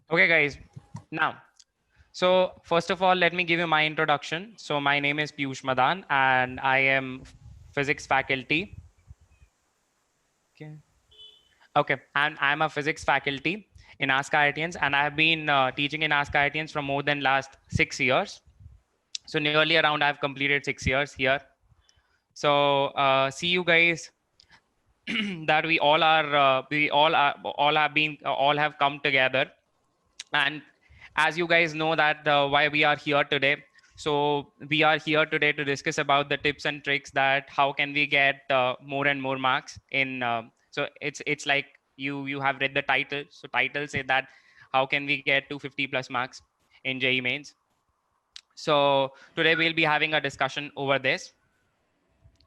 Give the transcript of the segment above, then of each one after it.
Okay, guys. Now, so first of all, let me give you my introduction. So my name is Piyush Madan, and I am physics faculty. Okay. Okay, and I'm a physics faculty in Ask IITians, and I've been teaching in Ask IITians for more than last 6 years. So nearly around I've completed 6 years here. So see you guys that we all have come together, and as you guys know that why we are here today. So we are here today to discuss about the tips and tricks that how can we get more and more marks in so it's like you have read the title. So title say that how can we get 250 plus marks in JEE mains. So today we'll be having a discussion over this.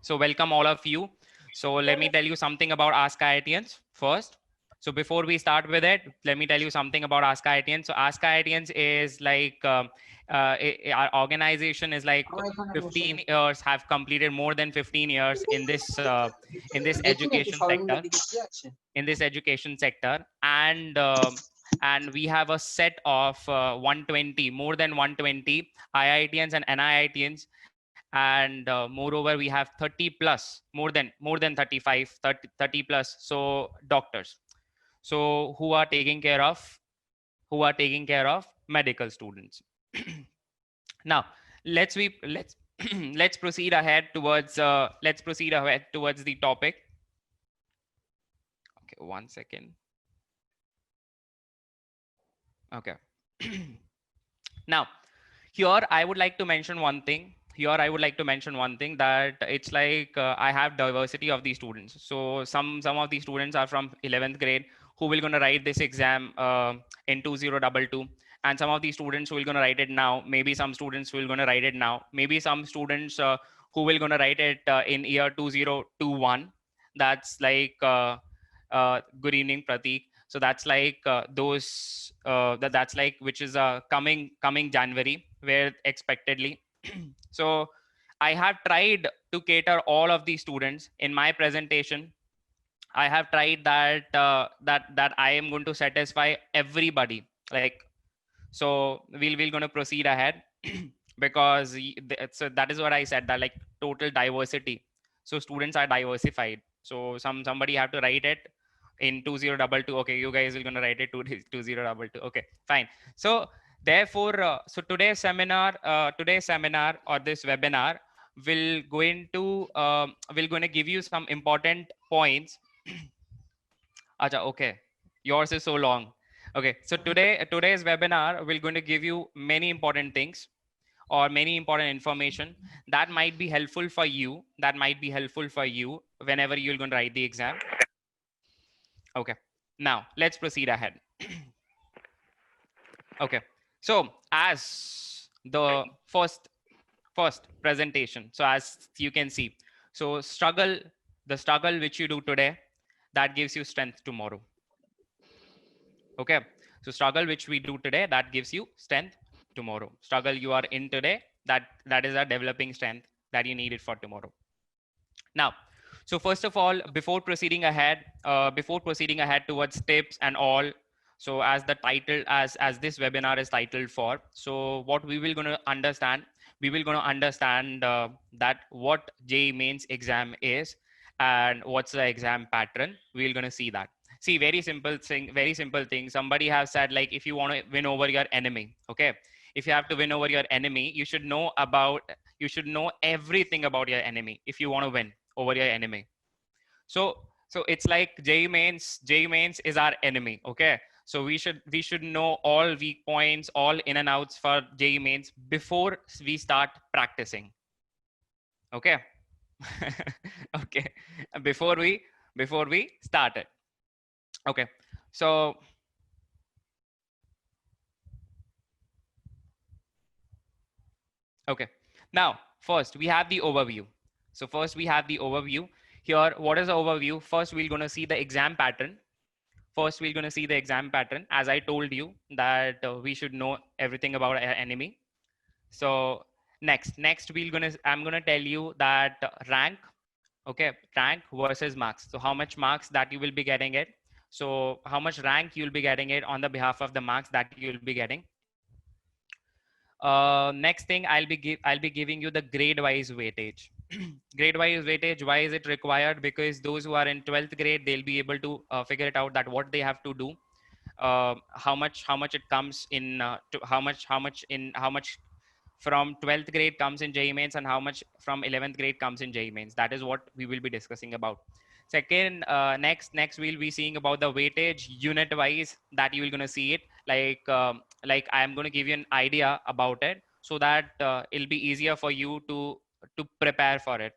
So welcome all of you. So let me tell you something about Ask IITians first. So before we start with it, let me tell you something about Ask IITians. So Ask IITians is like our organization is like 15 years, have completed more than 15 years in this education sector, and we have a set of 120, more than 120 IITians and NIITians, and moreover we have 30 plus, more than 35, 30 plus, so doctors, so who are taking care of medical students. Now let's let's proceed ahead towards the topic. Okay, 1 second. Okay. Now here I would like to mention one thing. That it's like I have diversity of the students. So some of the students are from 11th grade who will gonna write this exam in 2022, and some of the students who will gonna write it now. Maybe some students will gonna write it now. Maybe some students who will gonna write it in year 2021. That's like good evening, Pratik. So that's like that's like which is coming January, where expectedly. So I have tried to cater all of these students in my presentation. I have tried that I am going to satisfy everybody. Like, so we're going to proceed ahead because so that is what I said, that like total diversity. So students are diversified. So somebody have to write it in 2022. Okay, you guys are going to write it 2022. Okay, fine. So therefore so today's seminar or this webinar will going to give you some important points. Acha, okay. Yours is so long. Okay, so today's webinar will going to give you many important things or many important information that might be helpful for you. Whenever you're going to write the exam. Okay. Now let's proceed ahead. Okay. So as the first presentation, so as you can see, so the struggle which you do today, that gives you strength tomorrow. Okay, so struggle which we do today, that gives you strength tomorrow. Struggle you are in today, that is a developing strength that you need it for tomorrow. Now, so first of all, before proceeding ahead towards tips and all, so as the title, as this webinar is titled for, so what we will going to understand, that what JEE mains exam is and what's the exam pattern. We're going to see that. See, very simple thing. Somebody has said, like, if you want to win over your enemy, okay, if you have to win over your enemy, you should know everything about your enemy if you want to win over your enemy. So it's like JEE mains is our enemy. Okay, so we should know all weak points, all in and outs for JEE mains before we start practicing. Okay. Okay, before we start it. Okay, so okay, now first we have the overview. Here, what is the overview? First we're going to see the exam pattern. As I told you that we should know everything about our enemy. So next I'm gonna tell you that rank. Okay, rank versus marks. So how much marks that you will be getting it. So how much rank you'll be getting it on the behalf of the marks that you'll be getting. Next thing, I'll be giving you the grade wise weightage. Grade wise weightage, why is it required? Because those who are in 12th grade, they'll be able to figure it out that what they have to do, how much it comes in, to how much from 12th grade comes in JEE mains and how much from 11th grade comes in JEE mains. That is what we will be discussing about. Second, next we'll be seeing about the weightage unit wise that you will gonna see it. Like I'm gonna give you an idea about it so that it'll be easier for you to prepare for it.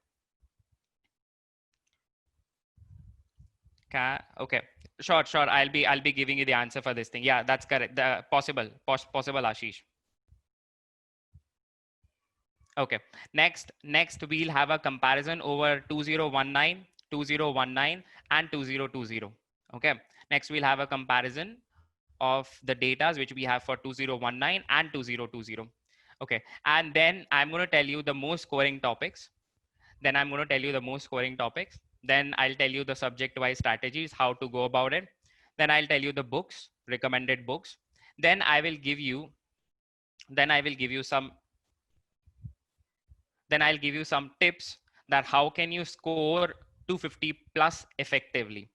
Okay, sure. I'll be giving you the answer for this thing. Yeah, that's correct. The possible, Ashish. Okay, next we'll have a comparison over 2019, 2019 and 2020. Okay, next we'll have a comparison of the datas which we have for 2019 and 2020. Okay, and then I'm going to tell you the most scoring topics. Then I'm going to tell you the most scoring topics. Then I'll tell you the subject wise strategies, how to go about it. Then I'll tell you the books, recommended books. Then I will give you some then I'll give you some tips that how can you score 250 plus effectively.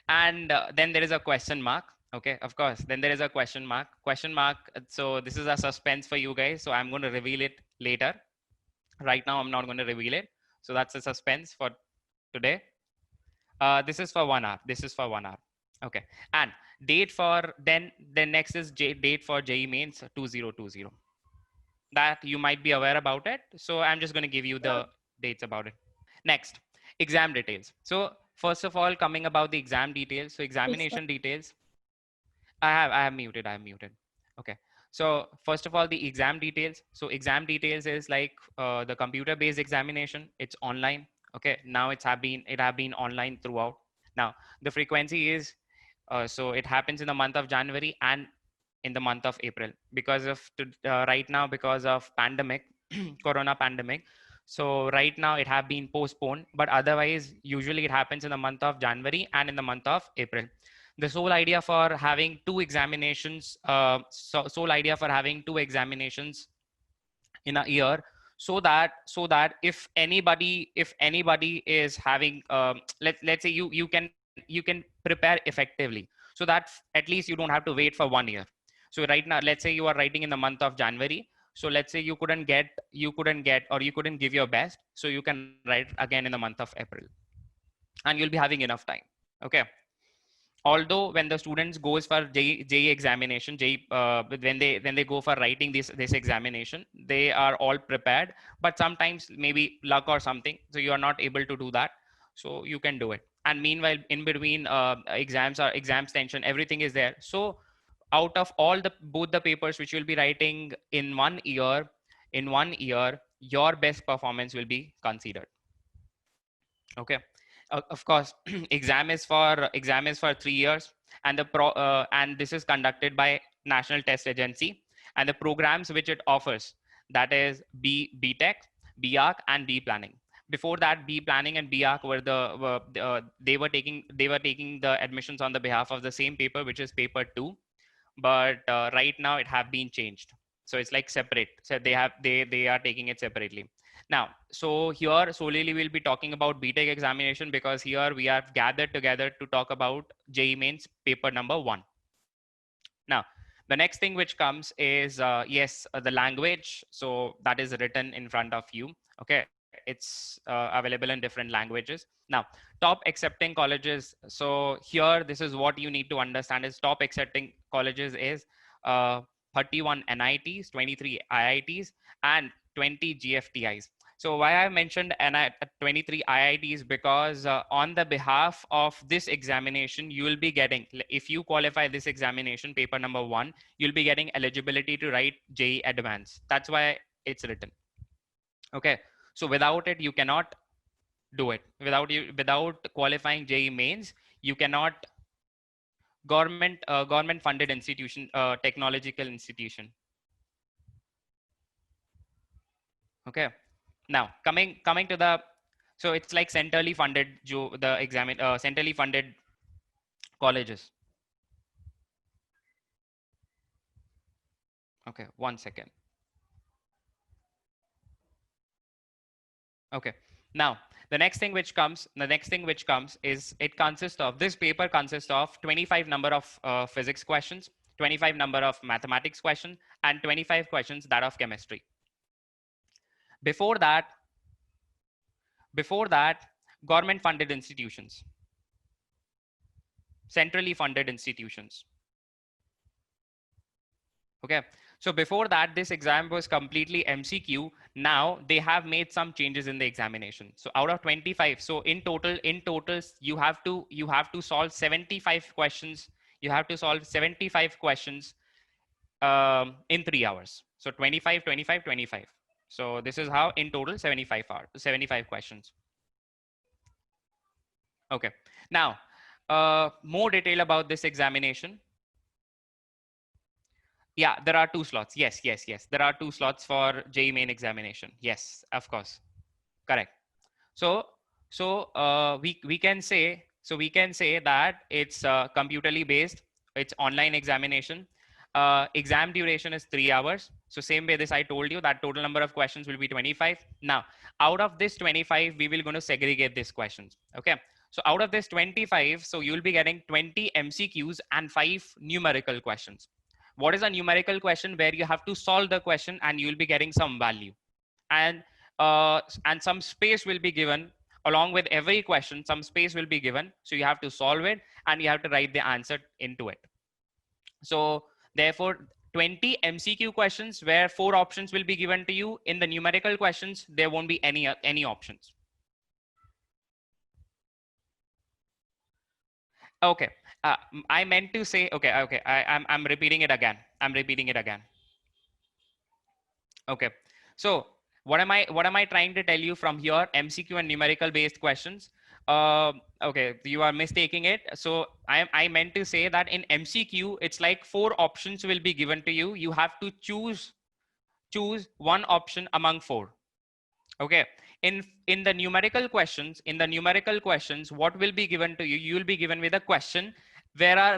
And then there is a question mark. Okay, of course. Then there is a question mark. Question mark. So this is a suspense for you guys. So I'm going to reveal it later. Right now, I'm not going to reveal it. So that's a suspense for today. This is for 1 hour. This is for 1 hour. Okay. And date for then next is date for JEE mains 2020. That you might be aware about it. So I'm just going to give you the dates about it. Next, exam details. So first of all, coming about the exam details. So examination details. I have muted. Okay. So first of all, the exam details. So exam details is like the computer-based examination. It's online. Okay. Now it have been online throughout. Now the frequency is so it happens in the month of January and in the month of April because of right now because of pandemic, Corona pandemic. So right now it have been postponed, but otherwise usually it happens in the month of January and in the month of April. The sole idea for having two examinations, sole idea for having two examinations in a year, so that if anybody is having, let's say you can prepare effectively, so that at least you don't have to wait for 1 year. So right now, let's say you are writing in the month of January. So let's say you couldn't get or you couldn't give your best. So you can write again in the month of April and you'll be having enough time. Okay. Although when the students goes for JEE examination, when they go for writing this examination, they are all prepared, but sometimes maybe luck or something, so you are not able to do that. So you can do it. And meanwhile, in between exams tension, everything is there. So out of all the both the papers which you'll be writing in 1 year, your best performance will be considered. Okay. Of course, exam is for 3 years, and and this is conducted by National Test Agency, and the programs which it offers, that is BTech, BArch, and B Planning. Before that, B Planning and BArch they were taking the admissions on the behalf of the same paper, which is paper 2, but right now it have been changed. So it's like separate. So they are taking it separately. Now, so here solely we'll be talking about BTech examination, because here we have gathered together to talk about JEE mains paper number 1. Now, the next thing which comes is the language. So that is written in front of you. Okay, it's available in different languages. Now, top accepting colleges. So here, this is what you need to understand is top accepting colleges is 31 NITs, 23 IITs, and 20 GFTIs. So why I mentioned 23 IITs, because on the behalf of this examination, you will be getting, if you qualify this examination, paper number 1, you'll be getting eligibility to write JEE Advanced. That's why it's written. Okay. So without it, you cannot do it. Without qualifying JEE mains, you cannot government funded institution, technological institution. Okay. Now coming to the, so it's like centrally funded centrally funded colleges. Okay, 1 second. Okay. Now, the next thing which comes is it consists of, this paper consists of 25 number of physics questions, 25 number of mathematics questions, and 25 questions that of chemistry. Before that, government funded institutions, centrally funded institutions. Okay. So before that, this exam was completely MCQ. Now they have made some changes in the examination. So out of 25, so in total, you have to solve 75 questions. You have to solve 75 questions in 3 hours. So 25, 25, 25. So this is how in total 75 questions. Okay. Now, more detail about this examination. Yeah, there are 2 slots. Yes. There are 2 slots for JEE main examination. Yes, of course. Correct. So we can say that it's computerly based. It's online examination. Exam duration is 3 hours. So same way this I told you that total number of questions will be 25. Now, out of this 25, we will going to segregate these questions. Okay. So out of this 25, so you'll be getting 20 MCQs and 5 numerical questions. What is a numerical question? Where you have to solve the question and you'll be getting some value, and some space will be given along with every question. Some space will be given, so you have to solve it and you have to write the answer into it. So therefore 20 MCQ questions where 4 options will be given to you. In the numerical questions, there won't be any options. Okay. I meant to say, okay. I'm repeating it again. Okay. So what am I trying to tell you from here? MCQ and numerical based questions. Okay, you are mistaking it. So I meant to say that in MCQ, it's like 4 options will be given to you. You have to choose one option among 4. Okay. In the numerical questions, what will be given to you? You will be given with a question there are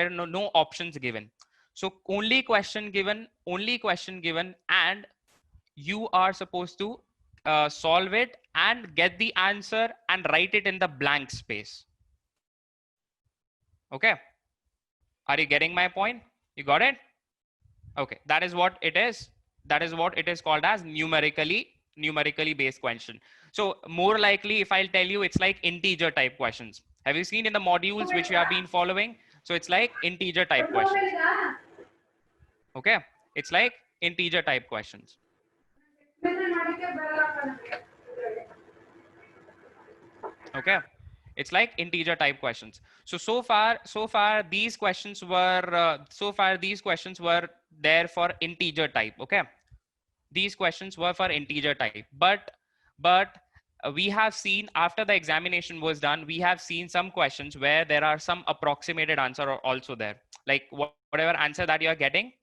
no options given. So only question given, and you are supposed to solve it and get the answer and write it in the blank space. Okay. Are you getting my point? You got it? Okay. That is what it is. That is what it is called as numerically based question. So more likely, if I'll tell you, it's like integer type questions. Have you seen in the modules which you have been following? So it's like integer type questions. Okay. It's like integer type questions. Okay. It's like integer type questions. So far these questions were there for integer type. Okay. These questions were for integer type, but we have seen after the examination was done, we have seen some questions where there are some approximated answer also there. Like whatever answer that you are getting,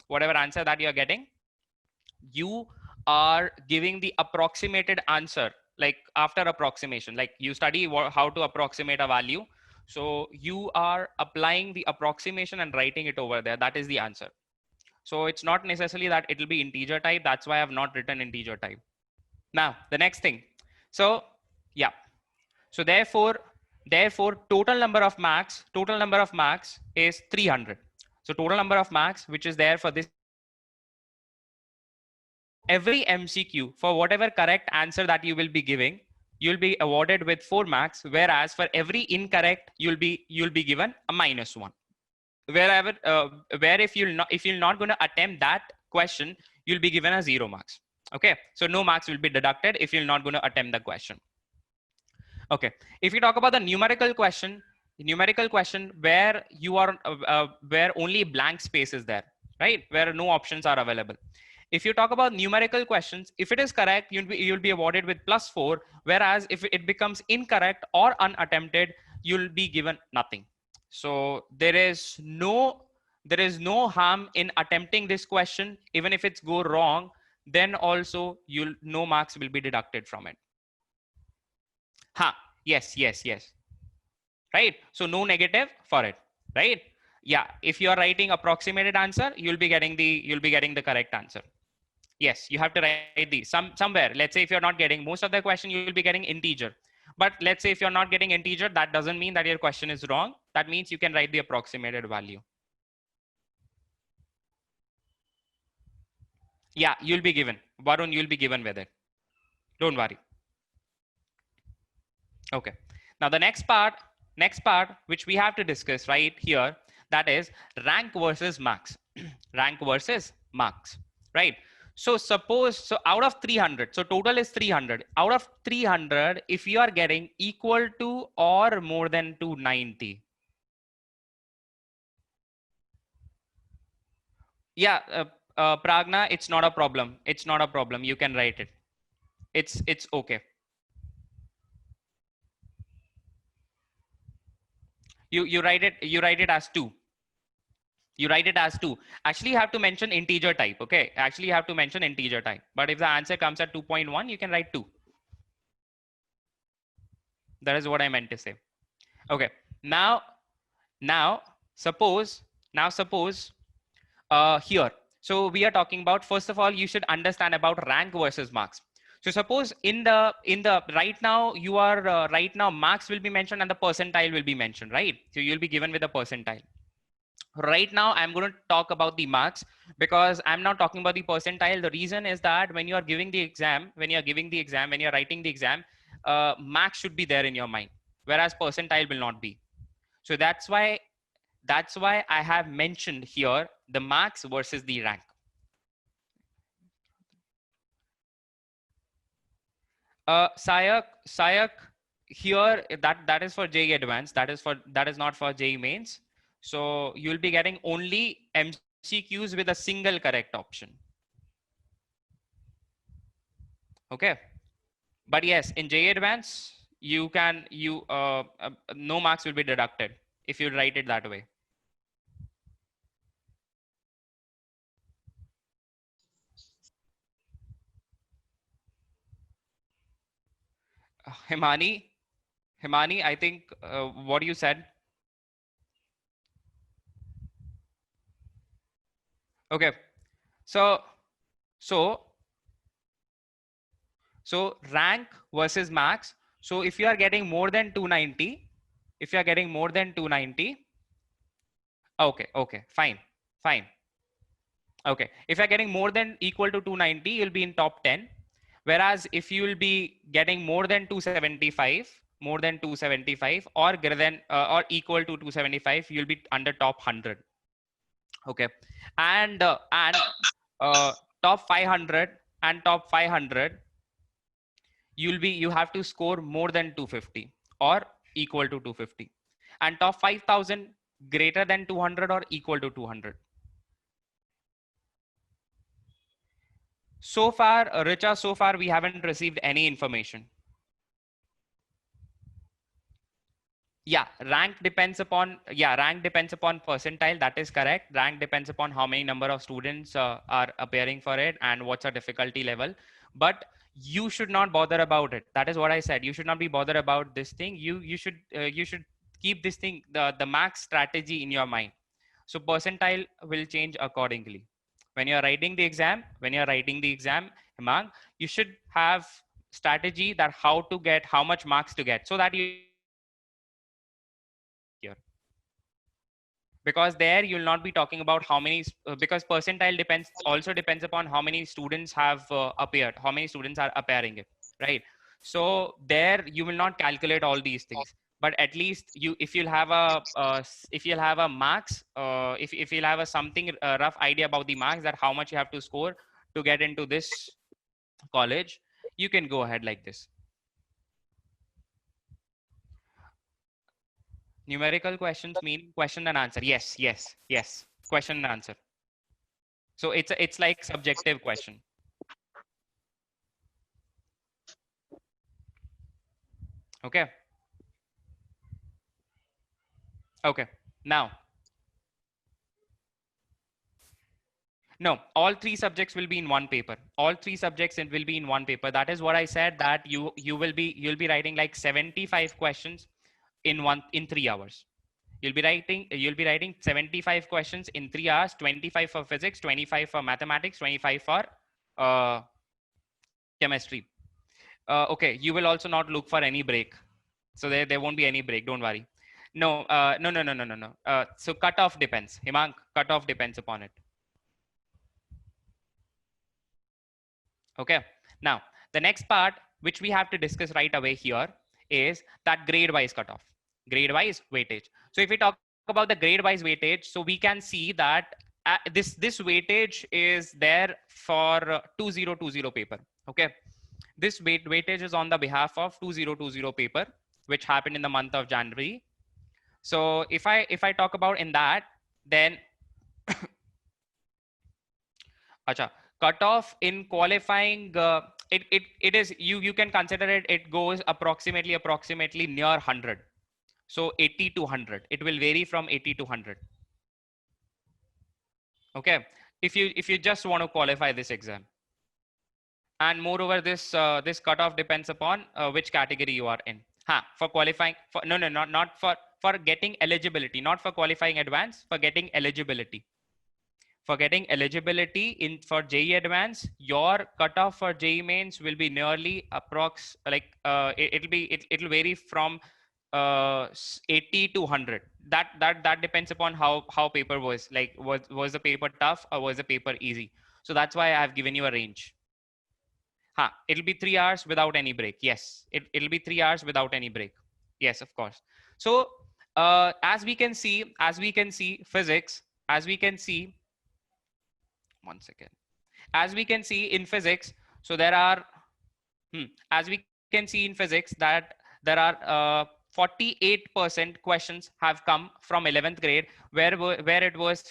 you are giving the approximated answer, like after approximation, like you study how to approximate a value. So you are applying the approximation and writing it over there. That is the answer. So it's not necessarily that it will be integer type. That's why I have not written integer type. Now, the next thing. So yeah. So therefore total number of marks is 300. So total number of marks which is there for this, every MCQ, for whatever correct answer that you will be giving, you'll be awarded with 4 marks, whereas for every incorrect you'll be given a -1. Wherever where if you're not going to attempt that question, you'll be given a 0 marks. Okay, so no marks will be deducted if you're not going to attempt the question. Okay, if you talk about the numerical question where you are where only blank space is there, right, where no options are available. If you talk about numerical questions, if it is correct, you'll be awarded with +4, whereas if it becomes incorrect or unattempted, you'll be given nothing. So there is no harm in attempting this question. Even if it's go wrong, then also no marks will be deducted from it. Yes. right? So no negative for it, right? Yeah, if you are writing approximated answer, you'll be getting the correct answer. Yes, you have to write these somewhere. Let's say if you're not getting most of the question, you'll be getting integer. But let's say if you're not getting integer, that doesn't mean that your question is wrong. That means you can write the approximated value. Yeah, you'll be given. Varun, you'll be given with it. Don't worry. Okay. Now the next part, which we have to discuss right here, that is rank versus marks. Rank versus marks, right? So suppose, so out of 300, so total is 300. Out of 300, if you are getting equal to or more than 290. Yeah, Pragna, it's not a problem. It's not a problem. You can write it. It's okay. You write it as 2. You write it as 2. Actually, you have to mention integer type. Okay. Actually, you have to mention integer type. But if the answer comes at 2.1, you can write 2. That is what I meant to say. Okay. Now suppose here. So we are talking about, first of all, you should understand about rank versus marks. So suppose in the right now you are right now marks will be mentioned and the percentile will be mentioned, right? So you'll be given with a percentile. Right now I'm going to talk about the marks because I'm not talking about the percentile. The reason is that when you are giving the exam, when you're writing the exam, marks should be there in your mind, whereas percentile will not be. So that's why I have mentioned here the marks versus the rank. Sayak, here that is for JEE Advanced. That is not for JEE Mains. So you'll be getting only MCQs with a single correct option. Okay, but yes, in JEE Advanced, you can no marks will be deducted if you write it that way. Himani, I think what you said. Okay, so rank versus marks. So if you are getting more than 290, okay, fine. Okay, if you're getting more than equal to 290, you'll be in top 10. Whereas if you will be getting more than 275, or greater than or equal to 275, you'll be under top 100. Okay, and top 500 and top 500, you have to score more than 250 or equal to 250, and top 5000 greater than 200 or equal to 200. So far, Richa, so far we haven't received any information. Yeah, rank depends upon percentile. That is correct. Rank depends upon how many number of students are appearing for it and what's a difficulty level. But you should not bother about it. That is what I said. You should not be bothered about this thing. You should keep this thing, the max strategy in your mind. So percentile will change accordingly. When you're writing the exam, Hemang, you should have strategy that how much marks to get, so that you here, because there you'll not be talking about how many because percentile depends upon how many students have appeared, how many students are appearing it, right? So there you will not calculate all these things, but at least if you'll have a marks, if you'll have a something rough idea about the marks, that how much you have to score to get into this college, you can go ahead like this. Numerical questions mean question and answer. Yes. Question and answer. So it's like subjective question. Okay. Okay. Now, no, all three subjects will be in one paper. All three subjects will be in one paper. That is what I said, that you'll be writing like 75 questions. in 3 hours. You'll be writing 75 questions in 3 hours, 25 for physics, 25 for mathematics, 25 for chemistry. Okay, you will also not look for any break. So there won't be any break, don't worry. No, no. So cutoff depends. Himang, cutoff depends upon it. Okay, now the next part which we have to discuss right away here is that grade wise cutoff, grade wise weightage. So if we talk about the grade wise weightage, so we can see that this weightage is there for 2020 paper. Okay, this weightage is on the behalf of 2020 paper, which happened in the month of January. So if I talk about in that, then acha, cutoff in qualifying, it is, you can consider it goes approximately near 100. So 80 to 100, it will vary from 80 to 100. Okay, if you just want to qualify this exam. And moreover, this cutoff depends upon which category you are in. For qualifying, for not for getting eligibility, not for qualifying advanced, for getting eligibility. For getting eligibility in for JEE Advanced, your cutoff for JEE Mains will be nearly approx it'll vary from 80 to 100. That depends upon how paper was, like was the paper tough or was the paper easy. So that's why I have given you a range. It'll be 3 hours without any break. Yes, it'll be 3 hours without any break. Yes, of course. So as we can see physics, as we can see, one second, as we can see in physics, so there are as we can see in physics that there are 48% questions have come from 11th grade, where it was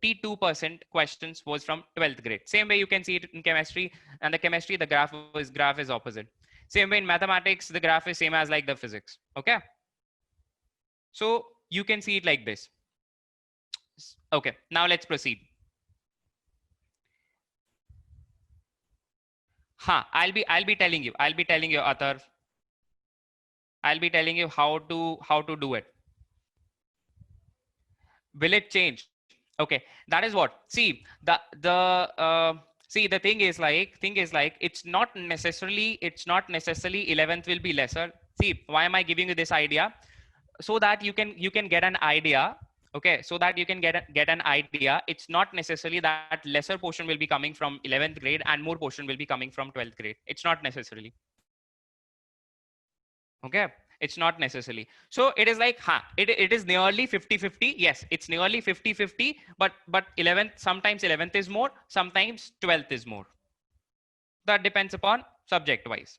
52% questions was from 12th grade. Same way you can see it in chemistry, and the chemistry, the graph is opposite. Same way in mathematics, the graph is same as like the physics. Okay, so you can see it like this. Okay, now let's proceed. I'll be telling you, Athar. I'll be telling you how to do it. Will it change? Okay, that is what. See, the thing is like it's not necessarily 11th will be lesser. See, why am I giving you this idea? So that you can get an idea. Okay, so that you can get an idea. It's not necessarily that lesser portion will be coming from 11th grade and more portion will be coming from 12th grade. It's not necessarily. Okay, it's not necessarily. So it is like, it is nearly 50-50. Yes, it's nearly 50-50, but 11th, sometimes 11th is more, sometimes 12th is more. That depends upon subject wise.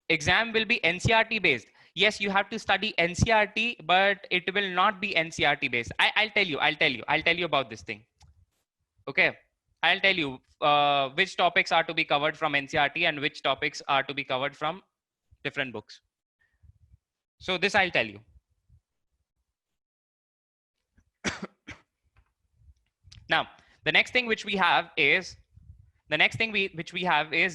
Exam will be NCERT based. Yes, you have to study NCERT, but it will not be NCERT based. I'll tell you about this thing. Okay, I'll tell you which topics are to be covered from NCERT and which topics are to be covered from different books. So this I'll tell you. Now, the next thing which we have is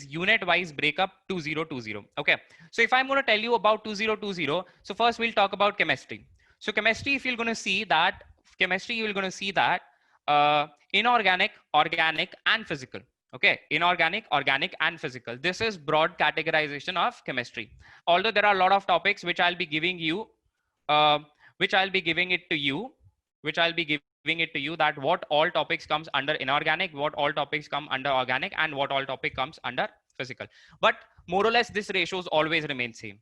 unit wise breakup 2020. Okay, so if I'm going to tell you about 2020, so first we'll talk about chemistry. So chemistry, if you're going to see that inorganic, organic, and physical. Okay, inorganic, organic, and physical. This is broad categorization of chemistry. Although there are a lot of topics which I'll be giving you, that what all topics comes under inorganic, what all topics come under organic, and what all topic comes under physical. But more or less, this ratios always remain same.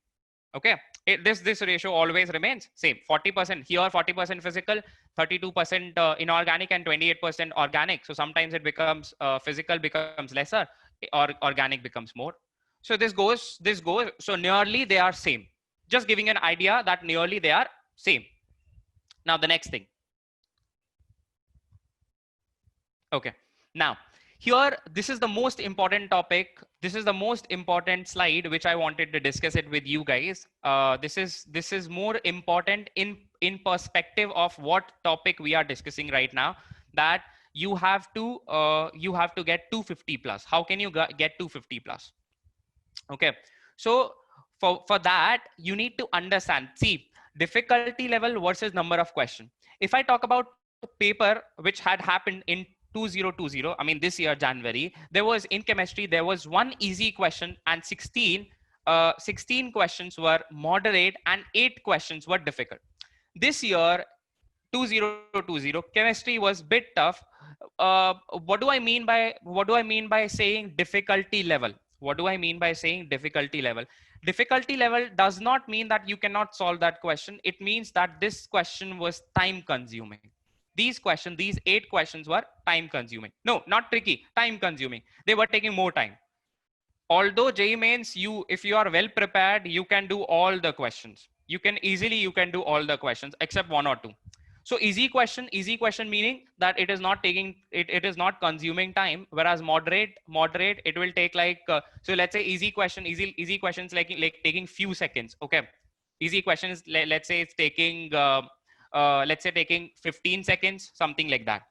Okay, this ratio always remains same. 40% here, 40% physical, 32% inorganic, and 28% organic. So sometimes it becomes physical becomes lesser, or organic becomes more. So this goes. So nearly they are same. Just giving an idea that nearly they are same. Now the next thing. Okay, now here, this is the most important topic. This is the most important slide which I wanted to discuss it with you guys. This is more important in perspective of what topic we are discussing right now. That you have to get 250 plus. How can you get 250 plus? Okay, So for that, you need to understand, see, difficulty level versus number of question. If I talk about paper which had happened in 2020, I mean this year January, there was in chemistry, there was one easy question and 16 questions were moderate and 8 questions were difficult. This year 2020 chemistry was bit tough. What do I mean by saying difficulty level? What do I mean by saying difficulty level? Difficulty level does not mean that you cannot solve that question. It means that this question was time consuming. These 8 questions were time consuming. No, not tricky, time consuming. They were taking more time. Although JEE Mains, if you are well prepared, you can do all the questions. You can do all the questions except one or two. So easy question meaning that it is not taking it is not consuming time, whereas moderate it will take like so let's say easy questions like taking few seconds. Okay, easy questions, let's say it's taking taking 15 seconds, something like that.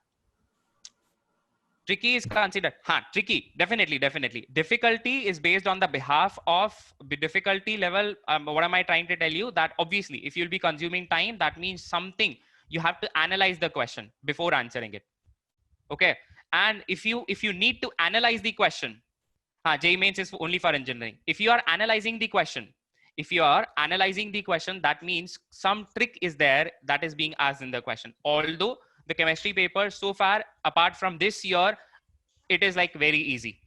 Tricky is considered tricky, definitely. Difficulty is based on the behalf of the difficulty level. What am I trying to tell you? That obviously if you'll be consuming time, that means something you have to analyze the question before answering it. Okay, and if you need to analyze the question, JEE Mains is only for engineering. If you are analyzing the question, that means some trick is there that is being asked in the question. Although the chemistry paper so far, apart from this year, it is like very easy.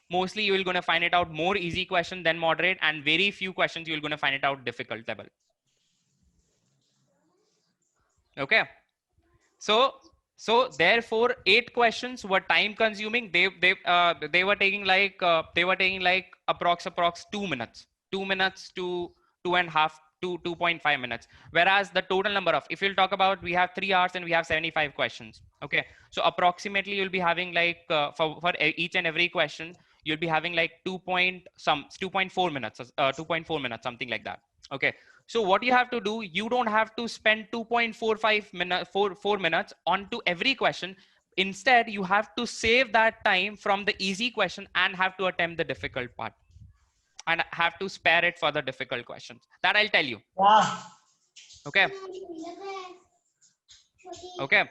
Mostly you will going to find it out more easy question than moderate, and very few questions you will going to find it out difficult level. Okay, so therefore 8 questions were time consuming. They were taking like approx 2 minutes to 2.5 minutes, whereas the total number of, if you'll talk about, we have 3 hours and we have 75 questions. Okay, so approximately you'll be having like for each and every question you'll be having like 2.4 minutes, 2.4 minutes, something like that. Okay, so what you have to do, you don't have to spend 2.45 minutes, 4 minutes onto every question. Instead, you have to save that time from the easy question and have to attempt the difficult part, and have to spare it for the difficult questions. That I'll tell you. Okay. Okay.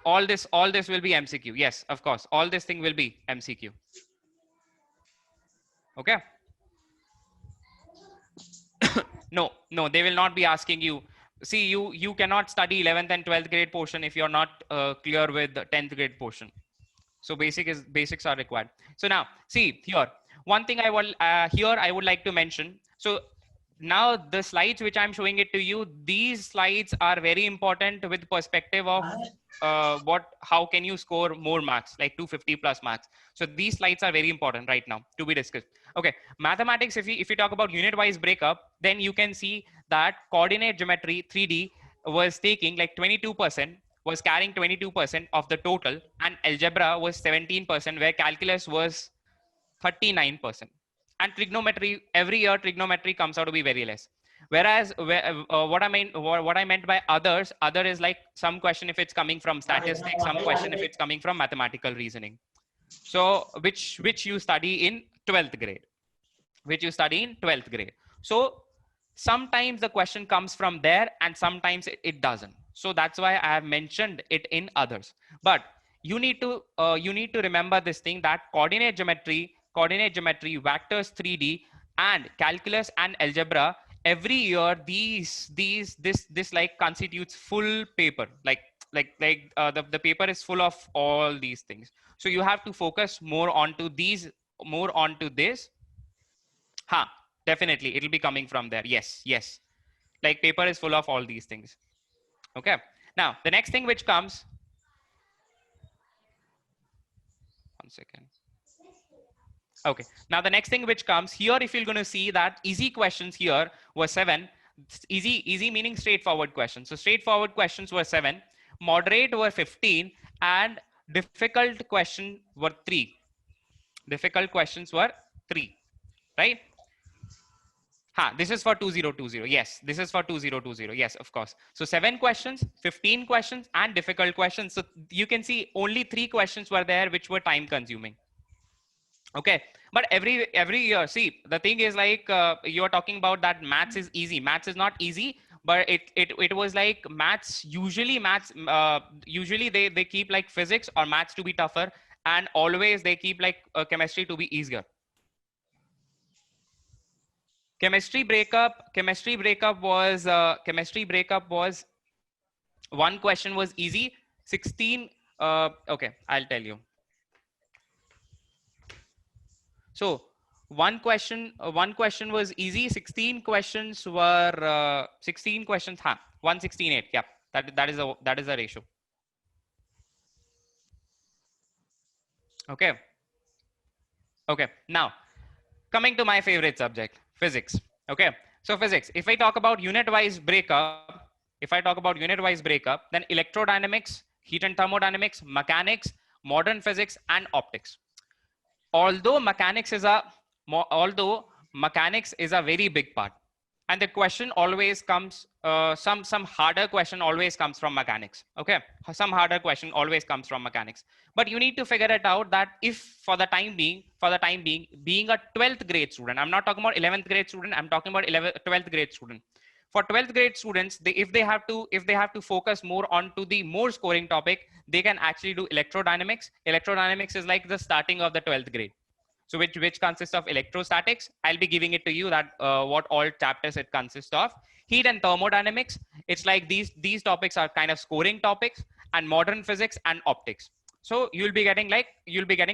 All this will be MCQ. Yes, of course. All this thing will be MCQ. Okay. No, they will not be asking you. See, you cannot study 11th and 12th grade portion if you're not clear with the 10th grade portion. So basics are required. So now see here, one thing I would like to mention. So now the slides which I'm showing it to you, these slides are very important with perspective of how can you score more marks, like 250 plus marks. So these slides are very important right now to be discussed. Okay, mathematics, if you talk about unit wise breakup, then you can see that coordinate geometry 3D was taking like 22%, was carrying 22% of the total, and algebra was 17%, where calculus was 39%. And trigonometry, every year trigonometry comes out to be very less. Whereas what I meant by other is like some question if it's coming from statistics, some question if it's coming from mathematical reasoning. So which you study in 12th grade. So sometimes the question comes from there and sometimes it doesn't. So that's why I have mentioned it in others. But you need to remember this thing, that coordinate geometry, vectors 3D, and calculus and algebra, every year this like constitutes full paper. The paper is full of all these things. So you have to focus more onto this. Definitely it'll be coming from there. Yes. Like paper is full of all these things. Okay. Now the next thing which comes, one second. Okay. Now the next thing which comes here, if you're going to see that easy questions here were 7. Easy meaning straightforward questions. So straightforward questions were 7, moderate were 15, and difficult questions were 3. Right? This is for 2020. Yes, this is for 2020. Yes, of course. So 7 questions, 15 questions, and difficult questions. So you can see only 3 questions were there which were time consuming. Okay, but every year, see, the thing is like you're talking about that maths is easy. Maths is not easy, but it was like maths, usually they keep like physics or maths to be tougher, and always they keep like chemistry to be easier. Chemistry breakup was one question was easy, 16 okay, I'll tell you. So one question was easy. 16 questions were 16 questions. 116.8. Yeah, that is a ratio. Okay. Okay. Now coming to my favorite subject, physics. Okay. So physics. If I talk about unit-wise breakup, then electrodynamics, heat and thermodynamics, mechanics, modern physics, and optics. although mechanics is a Although mechanics is a very big part, and the question always comes some harder question always comes from mechanics. Okay, some harder question always comes from mechanics, but you need to figure it out that if for the time being a 12th grade student, I'm not talking about 11th grade student, I'm talking about 12th grade student. For 12th grade students, if they have to focus more on to the more scoring topic, they can actually do electrodynamics. Electrodynamics is like the starting of the 12th grade. So which consists of electrostatics. I'll be giving it to you that what all chapters it consists of. Heat and thermodynamics. It's like these topics are kind of scoring topics, and modern physics and optics. So you'll be getting a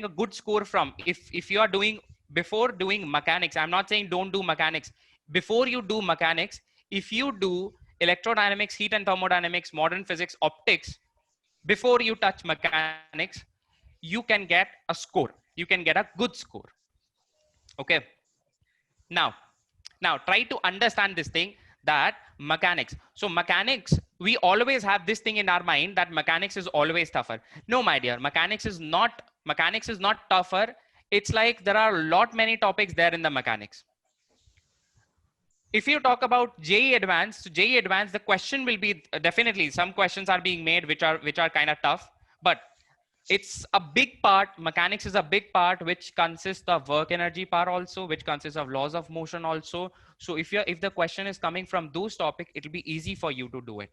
good score from if you are doing before doing mechanics. I'm not saying don't do mechanics. Before you do mechanics, if you do electrodynamics, heat and thermodynamics, modern physics, optics, before you touch mechanics, you can get a score. You can get a good score. Okay. Now, try to understand this thing that mechanics. So mechanics, we always have this thing in our mind that mechanics is always tougher. No, my dear, mechanics is not tougher. It's like there are a lot many topics there in the mechanics. If you talk about JEE Advanced, the question will be definitely some questions are being made which are kind of tough, but it's a big part. Mechanics is a big part which consists of work energy power also, which consists of laws of motion also. So if the question is coming from those topics, it'll be easy for you to do it.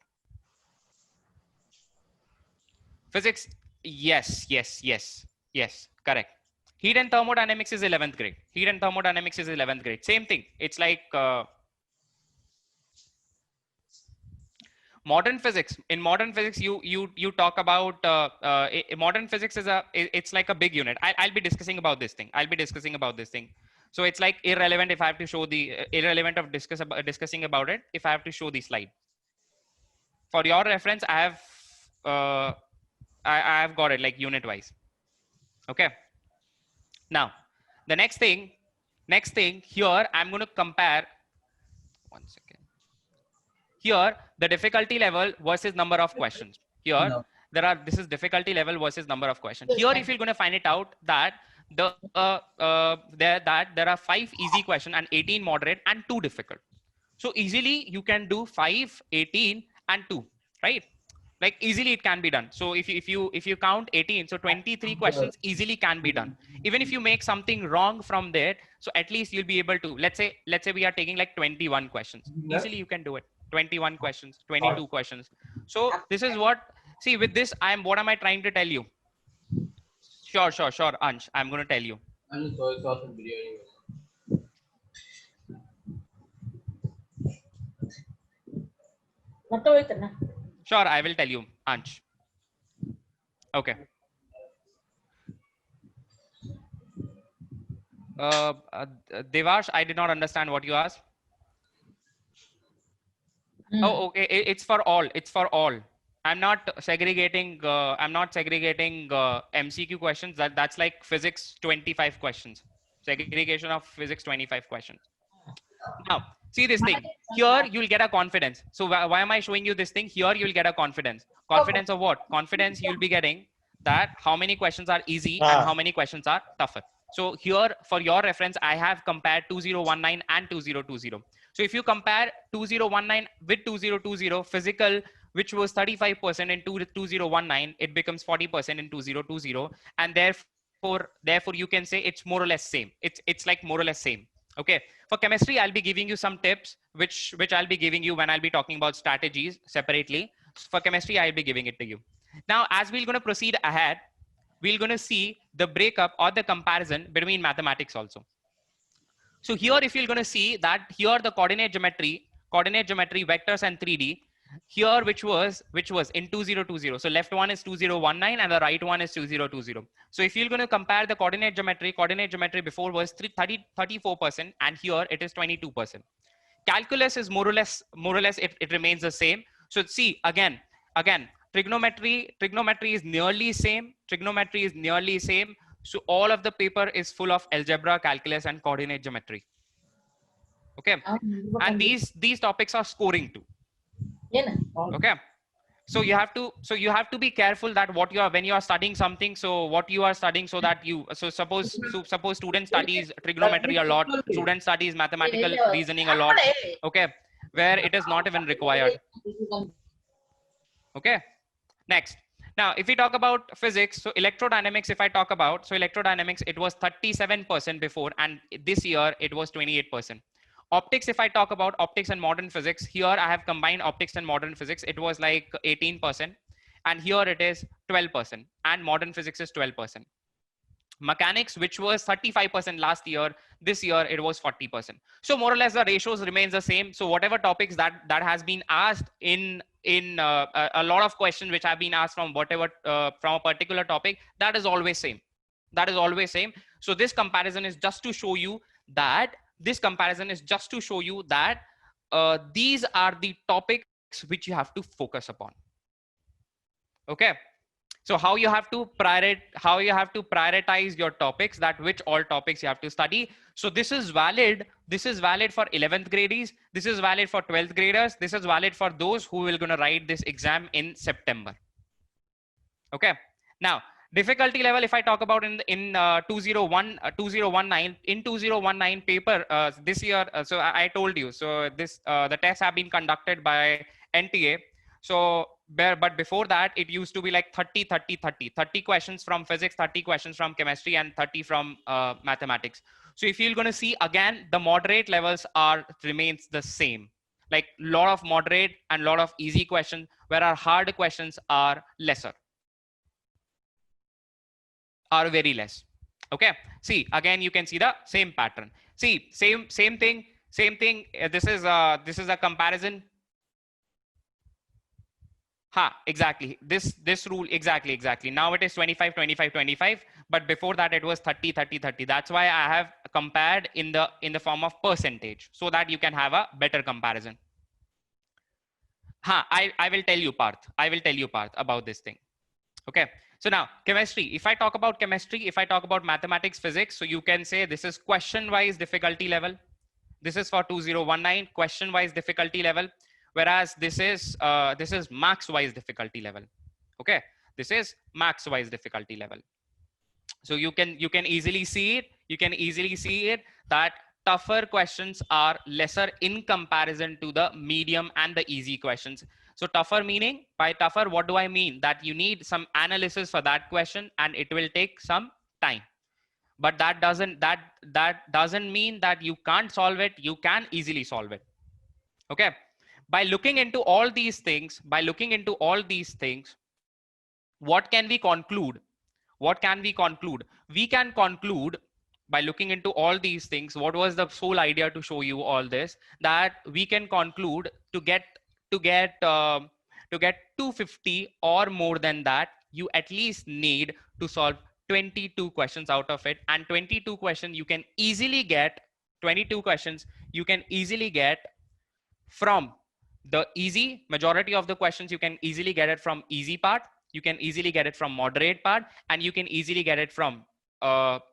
Physics, yes, correct. Heat and thermodynamics is 11th grade. Same thing. It's like modern physics. In modern physics, you talk about modern physics is it's like a big unit. I'll be discussing about this thing. So it's like irrelevant if I have to show the irrelevant of discussing about it if I have to show the slide. For your reference, I have I have got it like unit wise. Okay. Now the next thing here, I'm going to compare. One second. Here, the difficulty level versus number of questions. Here, this is difficulty level versus number of questions. Here, if you're going to find it out that there are 5 easy questions and 18 moderate and 2 difficult. So easily you can do 5, 18 and 2, right? Like easily it can be done. So if you count 18, so 23 questions easily can be done. Even if you make something wrong from there, so at least you'll be able to, let's say we are taking like 21 questions. Easily you can do it. 21 questions, 22 questions. So this is what, see with this, what am I trying to tell you? Sure, Ansh, I'm going to tell you. Sure, I will tell you, Ansh. Okay. Devash, I did not understand what you asked. Oh, okay. It's for all. I'm not segregating. MCQ questions. That's like physics 25 questions. Segregation of physics 25 questions. Now, see this thing. Here you'll get a confidence. So why am I showing you this thing? Here you'll get a confidence. Confidence of what? Confidence you'll be getting that how many questions are easy and how many questions are tougher. So here, for your reference, I have compared 2019 and 2020. So if you compare 2019 with 2020, physical, which was 35% in 2019, it becomes 40% in 2020. And therefore, therefore you can say it's more or less same. It's like more or less same. Okay. For chemistry, I'll be giving you some tips, which I'll be giving you when I'll be talking about strategies separately. For chemistry, I'll be giving it to you. Now, as we're going to proceed ahead, we're going to see the breakup or the comparison between mathematics also. So here, if you're going to see that here the coordinate geometry, vectors and 3D, here which was in 2020. So left one is 2019 and the right one is 2020. So if you're going to compare the coordinate geometry before was 34% and here it is 22%. Calculus is more or less it remains the same. So see, again trigonometry is nearly same. So all of the paper is full of algebra, calculus and coordinate geometry. Okay. And these topics are scoring too. Okay. So you have to be careful that what you are, when you are studying something, so what you are studying, so that you, so suppose student studies trigonometry a lot, student studies mathematical reasoning a lot, okay, where it is not even required. Okay. Next. Now, if we talk about physics, so electrodynamics, if I talk about, so electrodynamics, it was 37% before, and this year it was 28%. Optics, if I talk about optics and modern physics, here I have combined optics and modern physics. It was like 18%, and here it is 12%, and modern physics is 12%. Mechanics, which was 35% last year, this year it was 40%. So more or less the ratios remains the same. So whatever topics that has been asked in a lot of questions which have been asked from whatever from a particular topic, that is always same. So this comparison is just to show you that these are the topics which you have to focus upon. Okay. So how you have to prioritize your topics, that which all topics you have to study. So this is valid for 11th graders, this is valid for 12th graders, this is valid for those who will gonna write this exam in September. Okay. Now, difficulty level, if I talk about in 2019 paper this year, so I told you, so this the tests have been conducted by NTA. So but before that it used to be like 30 questions from physics, 30 questions from chemistry, and 30 from mathematics. So if you're going to see, again, the moderate levels remains the same, like lot of moderate and lot of easy questions, where our hard questions are very less. Okay. See, again, you can see the same pattern. See, same thing. This is a comparison. Exactly. This rule, exactly. Now it is 25, but before that it was 30. That's why I have compared in the form of percentage, so that you can have a better comparison. I will tell you, Parth. About this thing. Okay. So now chemistry, if I talk about chemistry, if I talk about mathematics, physics, so you can say this is question wise difficulty level. This is for 2019 question wise difficulty level. Whereas this is max wise difficulty level. Okay. This is max wise difficulty level. So you can easily see it that tougher questions are lesser in comparison to the medium and the easy questions. So tougher meaning, by tougher, what do I mean? That you need some analysis for that question and it will take some time. But that doesn't mean that you can't solve it. You can easily solve it. Okay. By looking into all these things, what can we conclude? We can conclude by looking into all these things. What was the sole idea to show you all this? That we can conclude to get 250 or more than that, you at least need to solve 22 questions out of it. And 22 questions you can easily get from the easy. Majority of the questions you can easily get it from easy part, you can easily get it from moderate part, and you can easily get it from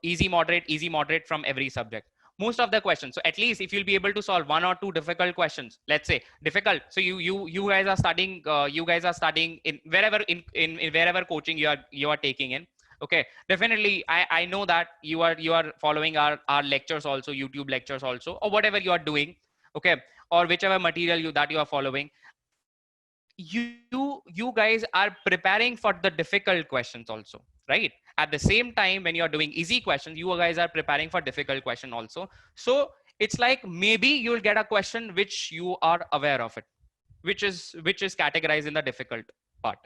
easy moderate from every subject. Most of the questions. So at least if you'll be able to solve one or two difficult questions, let's say difficult. So you guys are studying in wherever coaching you are taking in. Okay, definitely I know that you are following our lectures also, YouTube lectures also, or whatever you are doing. Okay, or whichever material that you are following, you guys are preparing for the difficult questions also, right? At the same time, when you're doing easy questions, you guys are preparing for difficult question also. So it's like maybe you'll get a question which you are aware of it, which is categorized in the difficult part.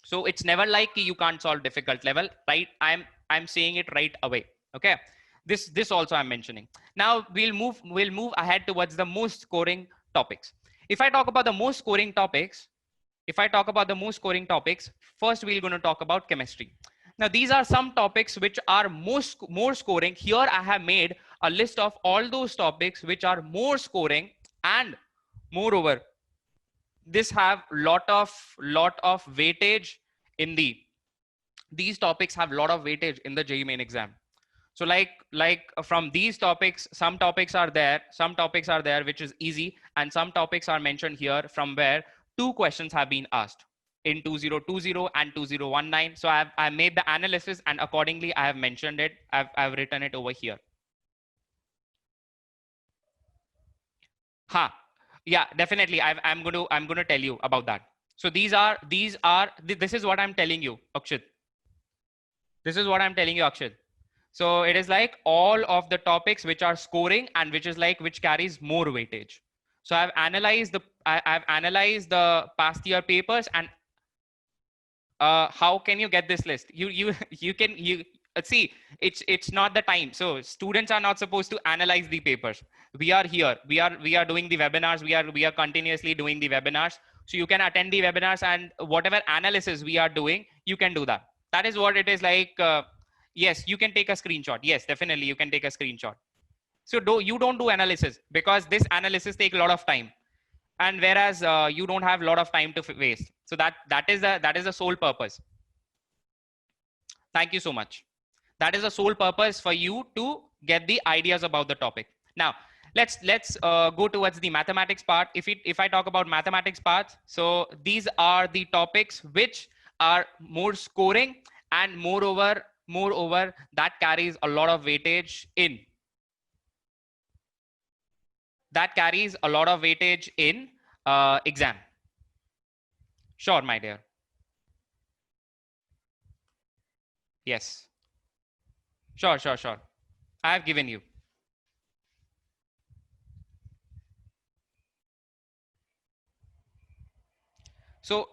So it's never like you can't solve difficult level, right? I'm saying it right away. Okay. This also I'm mentioning. Now we'll move ahead towards the most scoring topics. If I talk about the most scoring topics, first we're going to talk about chemistry. Now these are some topics which are more scoring. Here I have made a list of all those topics which are more scoring, and moreover this have lot of weightage in these topics have lot of weightage in the JEE main exam. So like from these topics, some topics are there which is easy, and some topics are mentioned here from where 2 questions have been asked in 2020 and 2019. So I made the analysis, and accordingly I have mentioned it. I've written it over here. Yeah, definitely. I'm going to tell you about that. So this is what I'm telling you, Akshit. This is what I'm telling you, Akshit. So it is like all of the topics which are scoring and which carries more weightage. So I've analyzed the past year papers, and how can you get this list? You see, it's not the time. So students are not supposed to analyze the papers. We are here. We are doing the webinars. We are continuously doing the webinars. So you can attend the webinars, and whatever analysis we are doing, you can do that. That is what it is like. Yes, you can take a screenshot. Yes, definitely you can take a screenshot. So you don't do analysis, because this analysis take a lot of time, and whereas you don't have a lot of time to waste. So that is the sole purpose. Thank you so much. That is the sole purpose for you to get the ideas about the topic. Now let's go towards the mathematics part. If I talk about mathematics part, so these are the topics which are more scoring, and moreover that carries a lot of weightage in exam. Sure, my dear. Yes. Sure. I have given you. So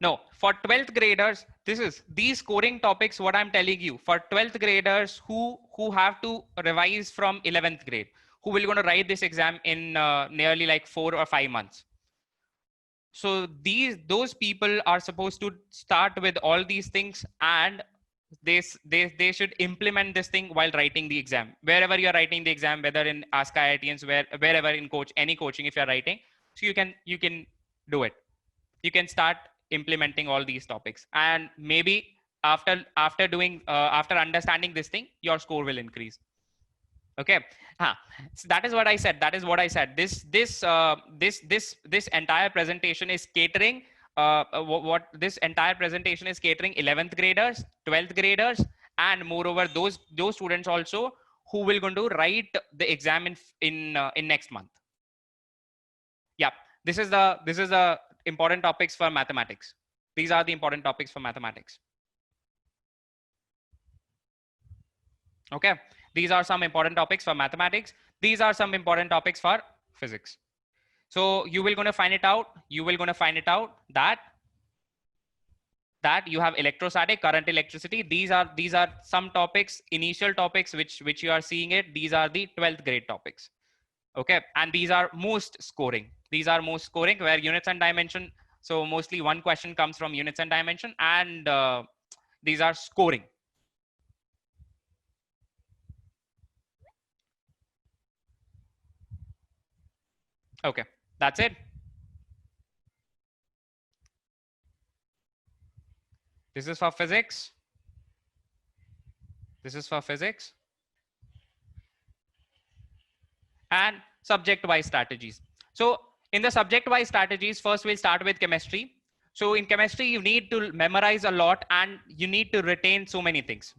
no, for 12th graders, these scoring topics, what I'm telling you, for 12th graders who have to revise from 11th grade, who will going to write this exam in nearly like 4 or 5 months. So those people are supposed to start with all these things, and they should implement this thing while writing the exam. Wherever you're writing the exam, whether in Ask IITians, wherever in any coaching, if you're writing, so you can do it. You can start implementing all these topics, and maybe after understanding this thing, your score will increase. Okay. So that is what I said. This entire presentation is catering this entire presentation is catering 11th graders, 12th graders, and moreover those students also who will going to write the exam in next month. Yeah, this is the important topics for mathematics. These are the important topics for mathematics. Okay, these are some important topics for mathematics. These are some important topics for physics. So you will going to find it out. That you have electrostatic, current, electricity. These are some topics, initial topics which you are seeing it. These are the 12th grade topics. Okay, and these are most scoring. Where units and dimension. So mostly one question comes from units and dimension, and these are scoring. Okay, that's it. This is for physics. And subject-wise strategies. So in the subject-wise strategies, first we'll start with chemistry. So in chemistry, you need to memorize a lot, and you need to retain so many things.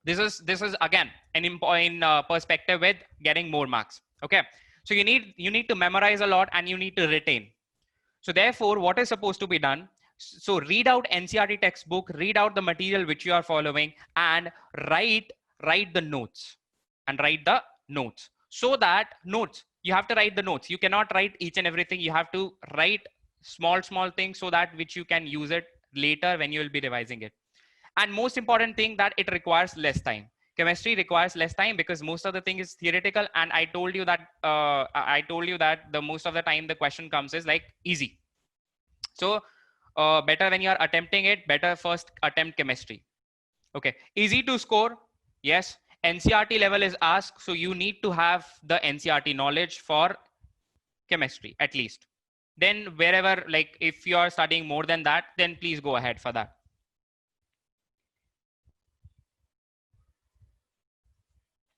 This is again an important perspective with getting more marks. Okay, so you need to memorize a lot, and you need to retain. So therefore, what is supposed to be done? So read out NCERT textbook, read out the material which you are following, and write the notes, and write the notes. So that notes, you have to write the notes. You cannot write each and everything. You have to write small things so that which you can use it later when you will be revising it. And most important thing, that it requires less time. Chemistry requires less time because most of the thing is theoretical, and I told you that the most of the time the question comes is like easy. So better when you are attempting it, better first attempt chemistry. Okay, easy to score, yes. NCERT level is asked, so you need to have the NCERT knowledge for chemistry at least. Then wherever, like if you are studying more than that, then please go ahead for that.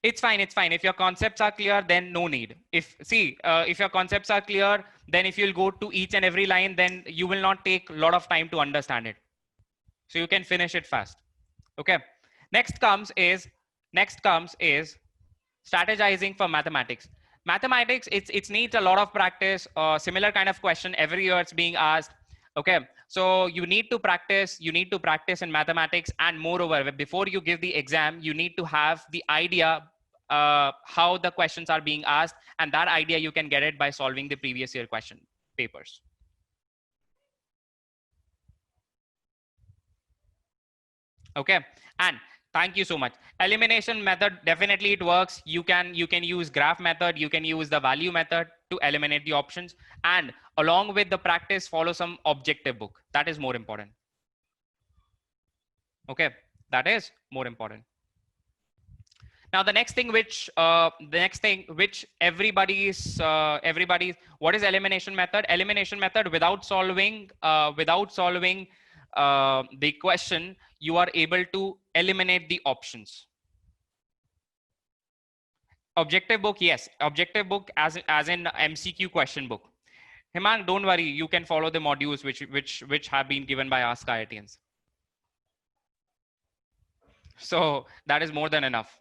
It's fine. It's fine. If your concepts are clear, then no need. If your concepts are clear, then if you'll go to each and every line, then you will not take a lot of time to understand it. So you can finish it fast. Okay. Next comes is strategizing for mathematics. Mathematics, it needs a lot of practice. Similar kind of question every year it's being asked. Okay, so you need to practice in mathematics, and moreover, before you give the exam, you need to have the idea how the questions are being asked, and that idea you can get it by solving the previous year question papers. Okay, and thank you so much. Elimination method, definitely it works. You can use graph method, you can use the value method to eliminate the options, and along with the practice, follow some objective book. That is more important. Okay, that is more important. Now the next thing which everybody's what is elimination method? Elimination method, without solving the question, you are able to eliminate the options. Objective book, yes, objective book as in MCQ question book. Hemang, don't worry, you can follow the modules which have been given by Ask IITians. So that is more than enough.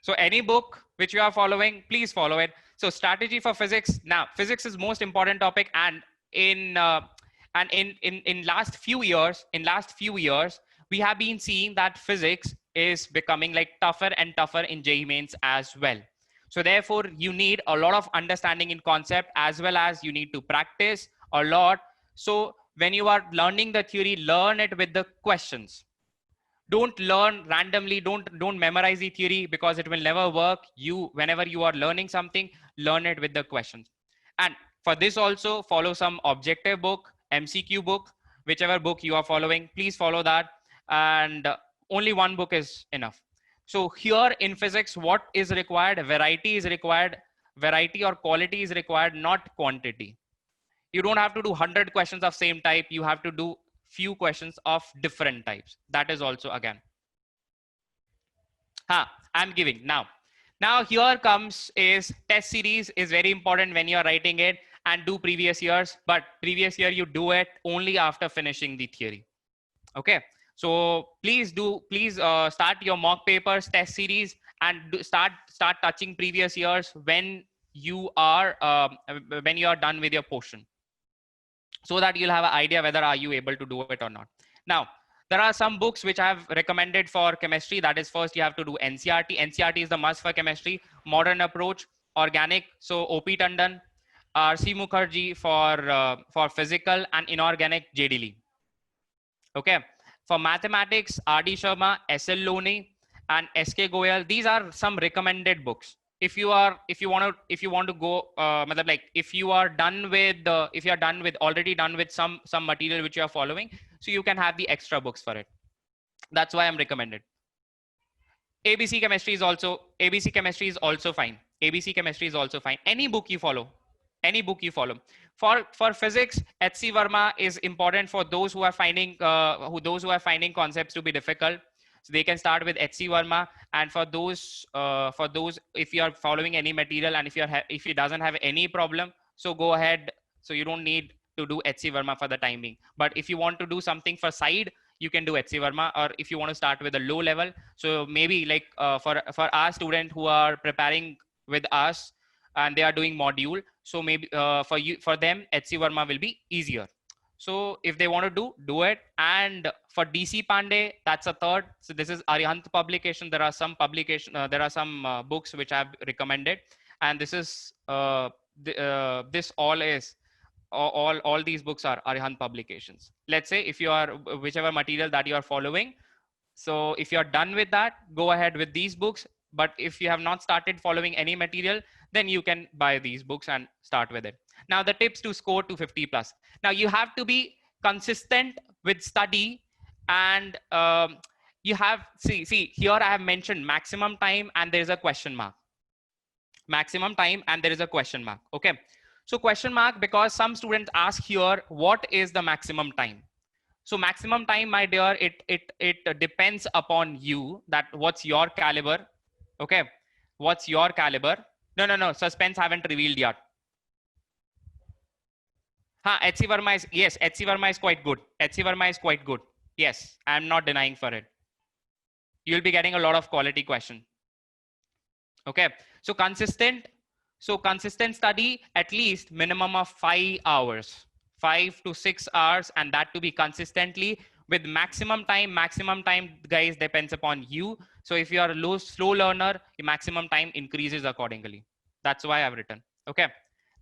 So any book which you are following, please follow it. So strategy for physics. Now, physics is most important topic, and in last few years, we have been seeing that physics is becoming like tougher and tougher in JEE Mains as well. So therefore, you need a lot of understanding in concept, as well as you need to practice a lot. So when you are learning the theory, learn it with the questions. Don't learn randomly. Don't memorize the theory, because it will never work. Whenever you are learning something, learn it with the questions. And for this also, follow some objective book, MCQ book, whichever book you are following, please follow that. And only one book is enough. So here in physics, what is required? Variety is required. Variety or quality is required, not quantity. You don't have to do 100 questions of same type. You have to do few questions of different types. That is also again. I'm giving now. Now here comes is test series is very important when you're writing it, and do previous years, but previous year you do it only after finishing the theory. Okay. So please start your mock papers, test series, and start touching previous years when you are done with your portion, so that you'll have an idea whether are you able to do it or not. Now, there are some books which I have recommended for chemistry. That is, first you have to do NCERT. NCERT is the must for chemistry. Modern Approach, Organic. So OP Tandon, RC Mukherjee for physical, and inorganic, JD Lee. Okay. For mathematics, RD Sharma, SL Loni, and SK Goyal. These are some recommended books. If you want to go, like if you are already done with some material which you are following, so you can have the extra books for it. That's why I'm recommended. ABC chemistry is also fine. ABC chemistry is also fine. Any book you follow. For physics, H.C. Verma is important for those who are finding concepts to be difficult. So they can start with H.C. Verma, and for those if you are following any material, and if it doesn't have any problem, so go ahead. So you don't need to do H.C. Verma for the time being. But if you want to do something for side, you can do H.C. Verma, or if you want to start with a low level, so maybe like for our student who are preparing with us and they are doing module, so maybe for them H.C. Verma will be easier. So if they want to do it. And for DC Pandey, that's a third. So this is Arihant publication. There are some books which I've recommended, and this is this all is all these books are Arihant publications. Let's say if you are whichever material that you are following. So if you're done with that, go ahead with these books. But if you have not started following any material, then you can buy these books and start with it. Now the tips to score 250 plus. Now you have to be consistent with study, and you have, see here I have mentioned maximum time and there is a question mark. Maximum time and there is a question mark. Okay. So question mark, because some students ask here, what is the maximum time? So maximum time, my dear, it depends upon you, that what's your caliber. Okay. What's your caliber? No, suspense haven't revealed yet. HC Verma is, yes, HC Verma is quite good. HC Verma is quite good. Yes, I'm not denying for it. You'll be getting a lot of quality question. Okay. So consistent study, at least minimum of 5 hours, 5 to 6 hours, and that to be consistently. With maximum time, guys, depends upon you. So if you are a slow learner, the maximum time increases accordingly. That's why I've written. Okay.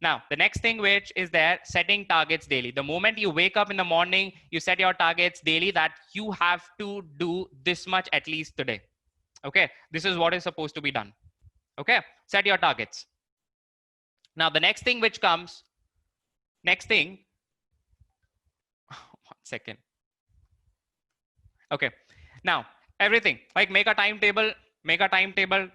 Now, the next thing which is there, setting targets daily. The moment you wake up in the morning, you set your targets daily, that you have to do this much at least today. Okay. This is what is supposed to be done. Okay. Set your targets. Now, the next thing which comes, one second. Okay. Now, everything, like make a timetable,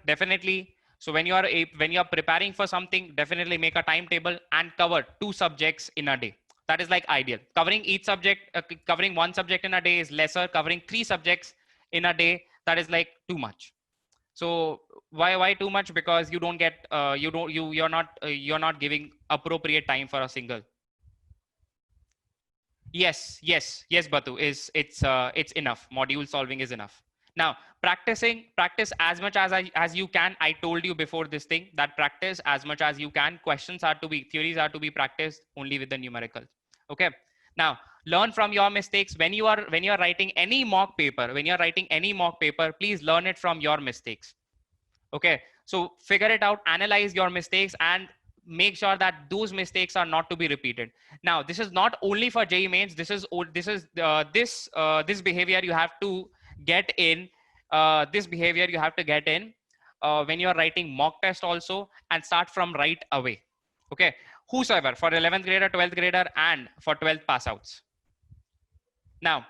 definitely. So when you are preparing for something, definitely make a timetable and cover 2 subjects in a day. That is like ideal. Covering each subject, covering 1 subject in a day is lesser. Covering 3 subjects in a day, that is like too much. So why too much? Because you don't get you're not giving appropriate time for a single. Yes, Batu, it's enough. Module solving is enough. Now, practice as much as you can. I told you before this thing that practice as much as you can. Theories are to be practiced only with the numericals. Okay. Now, learn from your mistakes. When you are writing any mock paper, please learn it from your mistakes. Okay. So figure it out, analyze your mistakes, and make sure that those mistakes are not to be repeated. Now, this is not only for JEE Mains. This behavior you have to get in. When you are writing mock test also, and start from right away. Okay. Whosoever, for 11th grader, 12th grader, and for 12th pass outs. Now,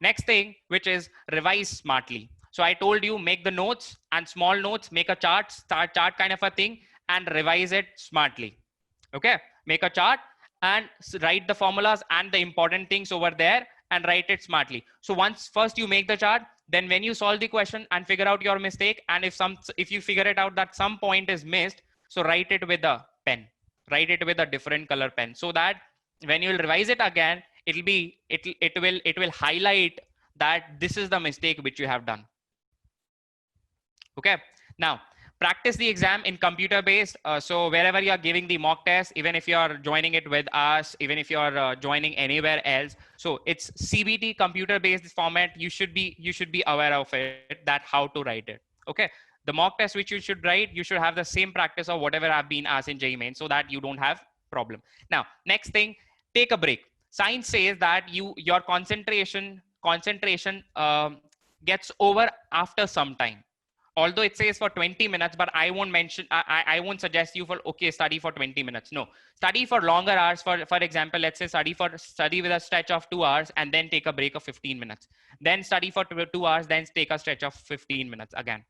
next thing, which is revise smartly. So I told you, make the notes and small notes, make a chart kind of a thing, and revise it smartly. Okay. Make a chart and write the formulas and the important things over there and write it smartly. So first you make the chart, then when you solve the question and figure out your mistake, and if you figure it out that some point is missed, so write it with a pen, write it with a different color pen, so that when you will revise it again, it will highlight that this is the mistake which you have done. Okay. Now, practice the exam in computer based. So wherever you are giving the mock test, even if you are joining it with us, even if you are joining anywhere else, so it's CBT computer based format. You should be aware of it, that how to write it. Okay. The mock test which you should write, you should have the same practice of whatever I've been asked in JEE Mains, so that you don't have problem. Now, next thing, take a break. Science says that your concentration gets over after some time. Although it says for 20 minutes, but I won't suggest you study for 20 minutes. No, study for longer hours. For example, let's say study with a stretch of 2 hours and then take a break of 15 minutes. Then study for 2 hours, then take a stretch of 15 minutes again.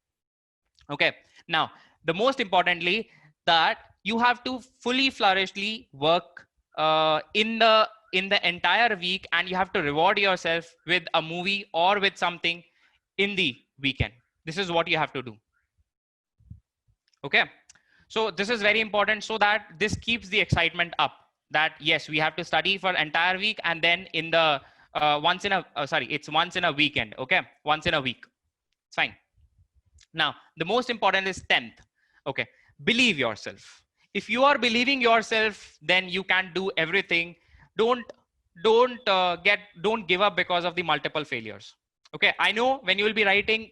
Okay. Now, the most importantly, that you have to fully flourishly work in the entire week, and you have to reward yourself with a movie or with something in the weekend. This is what you have to do. Okay. So this is very important, so that this keeps the excitement up, that yes, we have to study for entire week, and then in the once in a weekend. Okay. Once in a week. It's fine. Now, the most important is 10th. Okay. Believe yourself. If you are believing yourself, then you can do everything. Don't don't give up because of the multiple failures. Okay, I know when you will be writing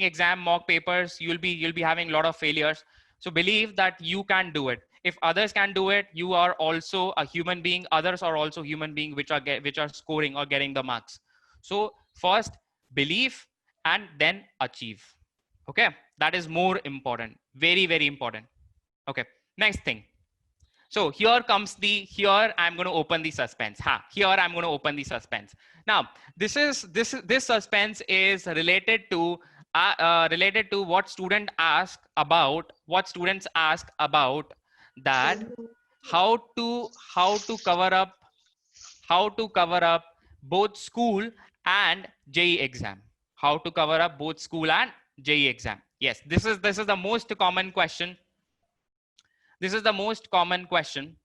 exam mock papers, you'll be having a lot of failures. So believe that you can do it. If others can do it, you are also a human being. Others are also human being which are scoring or getting the marks. So first believe and then achieve. Okay, that is more important, very, very important. Okay, next thing. So here comes here I'm going to open the suspense. Here I'm going to open the suspense. Now, this suspense is related to what students ask about that how to cover up both school and JEE exam. How to cover up both school and JEE exam. Yes, this is the most common question. This is the most common question.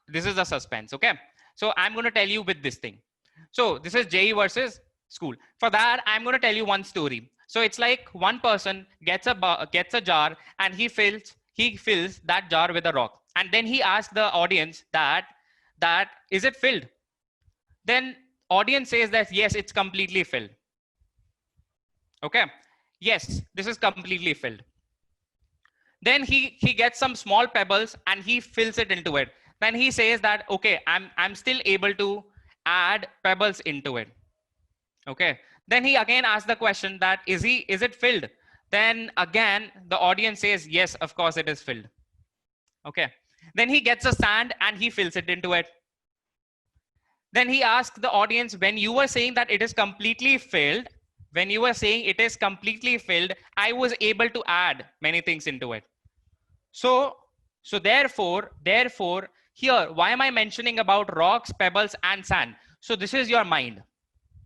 This is the suspense. Okay, so I'm going to tell you with this thing. So this is JEE versus school. For that, I'm going to tell you one story. So it's like one person gets a jar and he fills that jar with a rock, and then he asks the audience that is it filled? Then audience says that yes, it's completely filled. Okay, yes, this is completely filled. Then he gets some small pebbles and he fills it into it. Then he says that okay, I'm still able to add pebbles into it. Okay, then he again asks the question that is it filled? Then again the audience says yes, of course it is filled. Okay, then he gets a sand and he fills it into it. Then he asks the audience, when you were saying that it is completely filled, I was able to add many things into it. So therefore here, why am I mentioning about rocks, pebbles and sand? So this is your mind.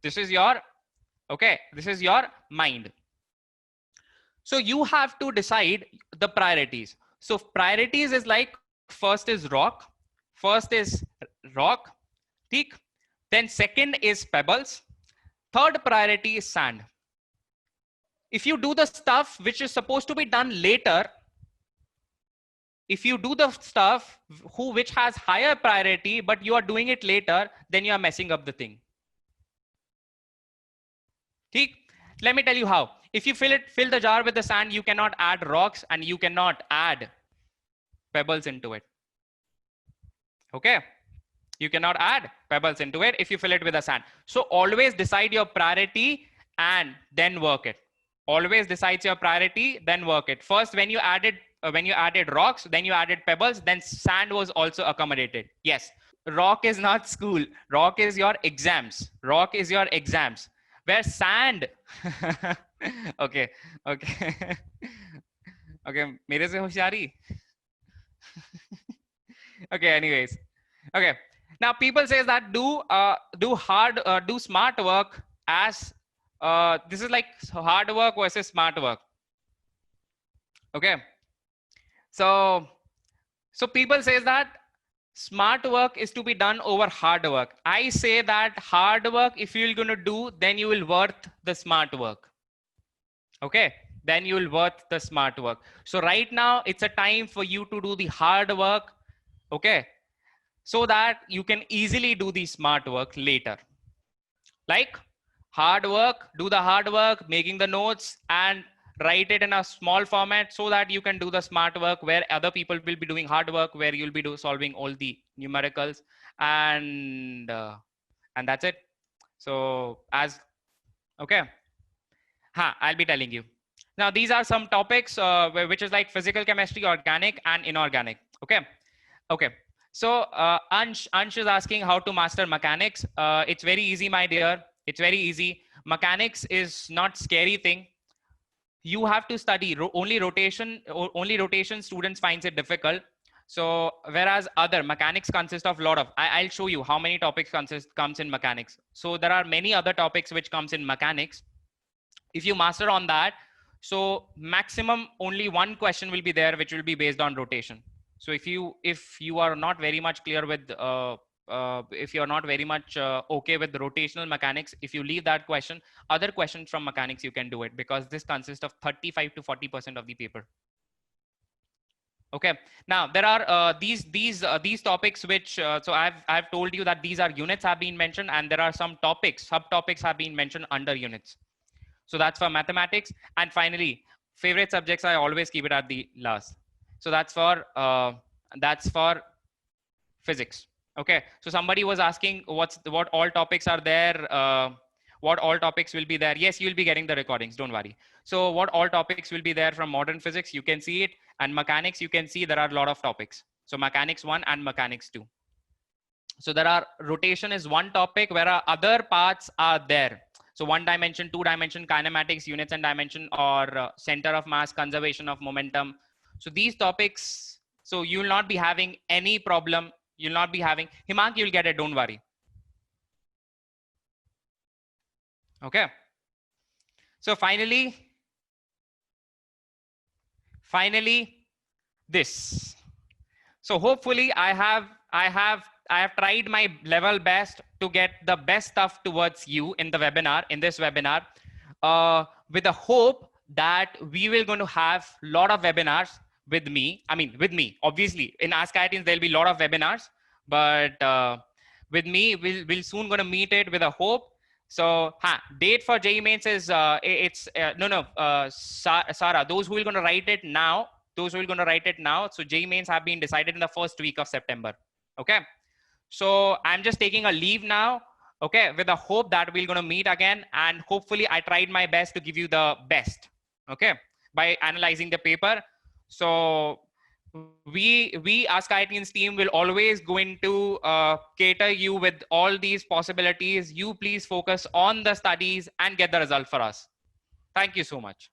This is your mind. So you have to decide the priorities. So priorities is like first is rock. Then second is pebbles. Third priority is sand. If you do the stuff which is supposed to be done later, if you do the stuff which has higher priority, but you are doing it later, then you are messing up the thing. Let me tell you how. If you fill the jar with the sand, you cannot add rocks and you cannot add pebbles into it. Okay, you cannot add pebbles into it if you fill it with the sand. So always decide your priority and then work it. Always decide your priority, then work it. First, when you added rocks, then you added pebbles, then sand was also accommodated. Yes, rock is not school. Rock is your exams. Where sand okay मेरे से होशियारी okay, anyways. Okay, now people says that do smart work as this is like hard work versus smart work. Okay, so people says that smart work is to be done over hard work. I say that hard work, if you're going to do, then you will worth the smart work. Okay, then you will worth the smart work. So right now it's a time for you to do the hard work. Okay, so that you can easily do the smart work later. Like hard work, do the hard work, making the notes and write it in a small format so that you can do the smart work where other people will be doing hard work, where you'll be solving all the numericals and that's it. So okay, I'll be telling you. Now these are some topics which is like physical chemistry, organic and inorganic. Okay. So Ansh is asking how to master mechanics. It's very easy, my dear. It's very easy. Mechanics is not scary thing. You have to study only rotation students finds it difficult. So whereas other mechanics consist of a lot of, I'll show you how many topics comes in mechanics. So there are many other topics which comes in mechanics. If you master on that, so maximum only one question will be there which will be based on rotation. So if you are not very much clear with if you're not very much okay with the rotational mechanics, if you leave that question, other questions from mechanics you can do it, because this consists of 35 to 40% of the paper. Okay. Now there are these topics which so I've told you that these are units have been mentioned, and there are some topics, subtopics have been mentioned under units. So that's for mathematics. And finally, favorite subjects, I always keep it at the last. So that's for physics. Okay. So somebody was asking what all topics are there. What all topics will be there? Yes, you'll be getting the recordings. Don't worry. So what all topics will be there from modern physics? You can see it. And mechanics, you can see there are a lot of topics. So mechanics 1 and mechanics 2. So there are rotation is one topic where other parts are there. So 1 dimension, 2 dimension, kinematics, units and dimension, or center of mass, conservation of momentum. So these topics, so you will not be having any problem. You'll not be having, Himank, you'll get it, don't worry. Okay. So finally, this. So hopefully I have tried my level best to get the best stuff towards you in the webinar, in this webinar, with the hope that we will going to have a lot of webinars with me. I mean, with me, obviously in Ask IITians, there'll be a lot of webinars, but with me, we'll soon going to meet it with a hope. So date for JEE Mains is Sarah, those who are going to write it now, so JEE Mains have been decided in the first week of September. Okay. So I'm just taking a leave now. Okay. With the hope that we're going to meet again. And hopefully I tried my best to give you the best. Okay. By analyzing the paper. So we Ask IITians team will always going to cater you with all these possibilities. You please focus on the studies and get the result for us. Thank you so much.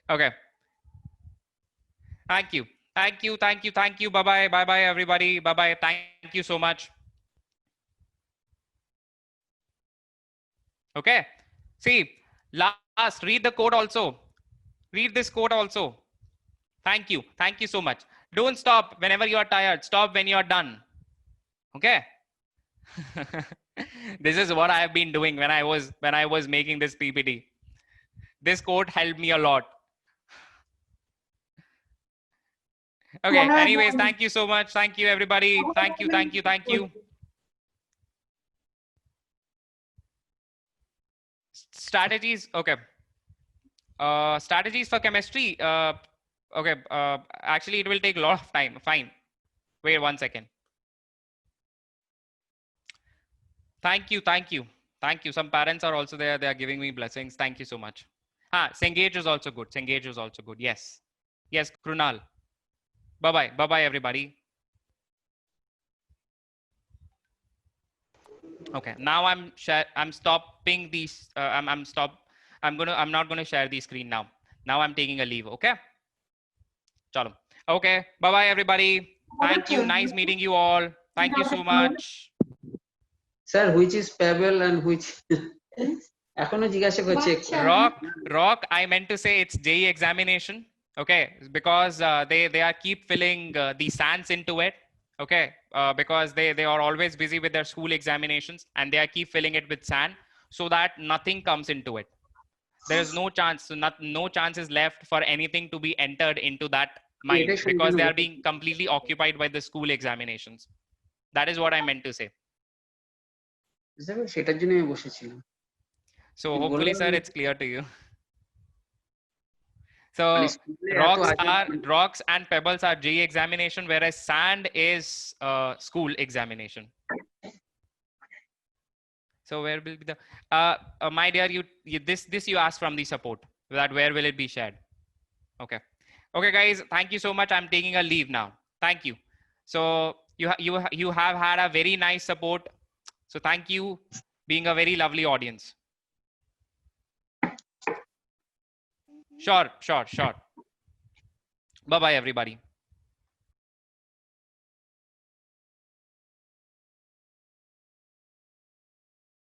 Okay. Thank you. Thank you. Thank you. Thank you. Bye-bye. Bye-bye, everybody. Bye-bye. Thank you so much. Okay. See, last, read the code also. Read this code also. Thank you. Thank you so much. Don't stop whenever you are tired. Stop when you are done. Okay. This is what I have been doing when I was making this PPT. This code helped me a lot. Okay. Anyways, thank you so much. Thank you, everybody. Thank you. Thank you. Thank you. Strategies. Okay. Strategies for chemistry. Okay. Actually, it will take a lot of time. Fine. Wait 1 second. Thank you. Thank you. Thank you. Some parents are also there. They are giving me blessings. Thank you so much. Cengage is also good. Cengage is also good. Yes. Yes, Krunal. Bye-bye. Bye-bye, everybody. Okay. Now I'm stopping these. I'm not gonna share the screen now. Now I'm taking a leave. Okay. Chalo. Okay. Bye-bye, everybody. Thank you. Nice meeting you all. Thank you so much. Sir, which is Pebble and which? Rock. I meant to say it's JEE examination. Okay, because they are keep filling the SANs into it. Okay, because they are always busy with their school examinations and they are keep filling it with SAN so that nothing comes into it. There is no chance, so no chance is left for anything to be entered into that mind because they are being completely occupied by the school examinations. That is what I meant to say. So hopefully, sir, it's clear to you. So rocks and pebbles are JEE examination, whereas sand is school examination. So where will be the my dear, this you asked from the support, that where will it be shared? Okay. Okay, guys, thank you so much. I'm taking a leave now. Thank you. So you have had a very nice support. So thank you, being a very lovely audience. Sure. Bye-bye, everybody.